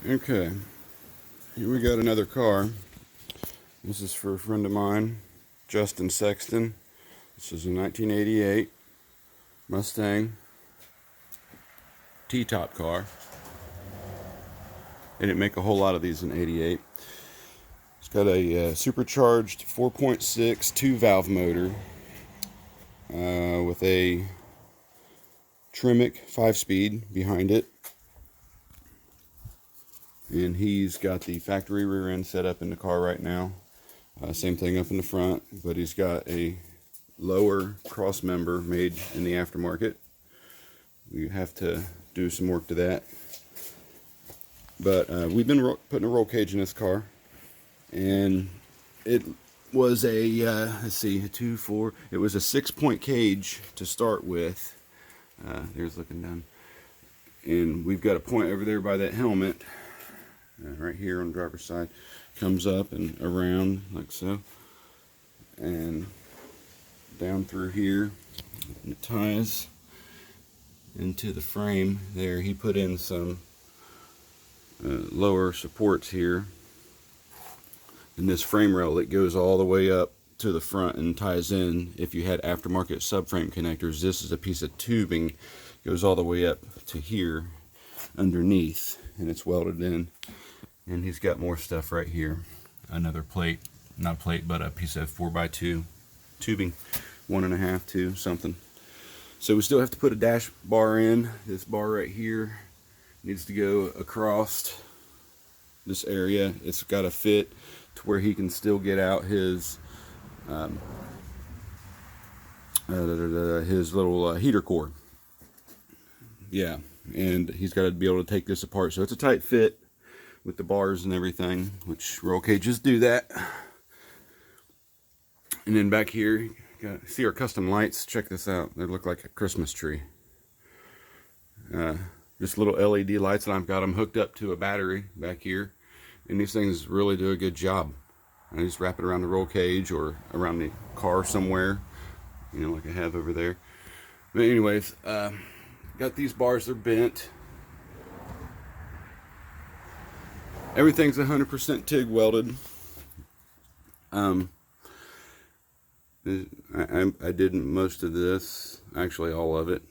Okay, here we got another car. This is for a friend of mine, Justin Sexton. This is a 1988 Mustang T-top car. They didn't make a whole lot of these in '88. It's got a supercharged 4.6 2-valve motor with a Tremec 5-speed behind it. And he's got the factory rear end set up in the car right now. Same thing up in the front, but he's got a lower cross member made in the aftermarket. We have to do some work to that. But we've been putting a roll cage in this car, and it was a let's see, it was a 6-point cage to start with. There's looking down, and we've got a point over there by that helmet. Right here on the driver's side, comes up and around like so, and down through here, and it ties into the frame there. He put in some lower supports here in this frame rail that goes all the way up to the front and ties in. If you had aftermarket subframe connectors, this is a piece of tubing, goes all the way up to here underneath, and it's welded in. And he's got more stuff right here, another plate, not plate, but a piece of 4x2 tubing, 1.5, 2, something. So we still have to put a dash bar in. This bar right here needs to go across this area. It's got to fit to where he can still get out his little heater core. Yeah, and he's got to be able to take this apart. So it's a tight fit with the bars and everything, which roll cages do that. And then back here, you got see our custom lights. Check this out. They look like a Christmas tree. Just little LED lights, and I've got them hooked up to a battery back here. And these things really do a good job. I just wrap it around the roll cage or around the car somewhere, you know, like I have over there. But anyways, got these bars, they're bent. Everything's 100% TIG welded. I did most of this, actually all of it.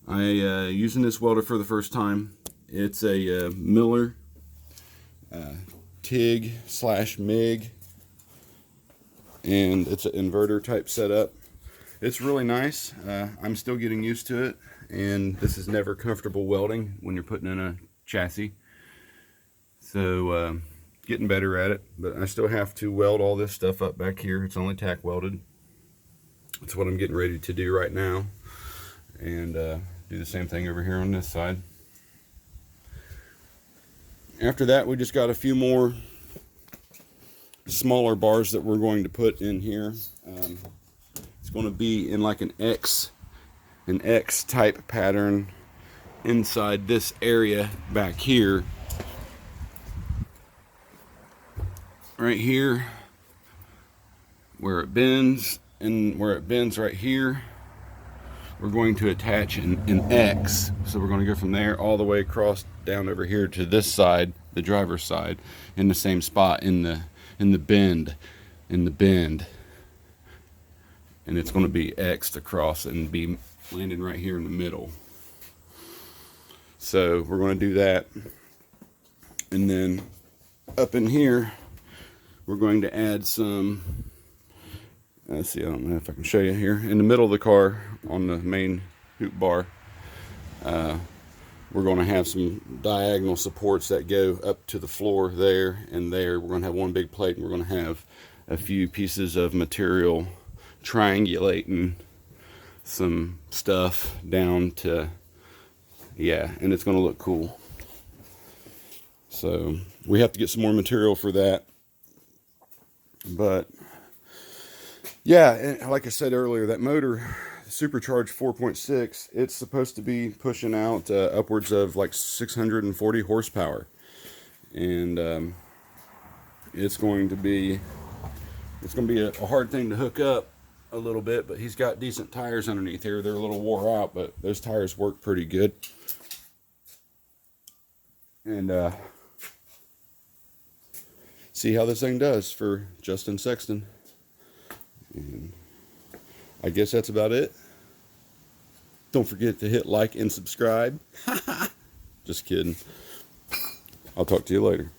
Using this welder for the first time. It's a Miller TIG / MIG, and it's an inverter type setup. It's really nice. I'm still getting used to it, and this is never comfortable welding when you're putting in a chassis. So getting better at it, but I still have to weld all this stuff up back here. It's only tack welded. That's what I'm getting ready to do right now, and do the same thing over here on this side. After that, we just got a few more smaller bars that we're going to put in here. It's going to be in like an X type pattern inside this area back here. Right here, where it bends, and where it bends right here, we're going to attach an X. So we're going to go from there all the way across down over here to this side, the driver's side, in the same spot in the bend, and it's going to be X'd across and be landing right here in the middle. So we're going to do that, and then up in here we're going to add some, let's see, I don't know if I can show you here, in the middle of the car on the main hoop bar. We're going to have some diagonal supports that go up to the floor there and there. We're going to have one big plate, and we're going to have a few pieces of material triangulating some stuff down to, yeah, and it's going to look cool. So we have to get some more material for that. But yeah, and like I said earlier, that motor, supercharged 4.6, it's supposed to be pushing out upwards of like 640 horsepower, and it's going to be a hard thing to hook up a little bit, but he's got decent tires underneath here. They're a little wore out, but those tires work pretty good. And see how this thing does for Justin Sexton. And I guess that's about it. Don't forget to hit like and subscribe. Just kidding. I'll talk to you later.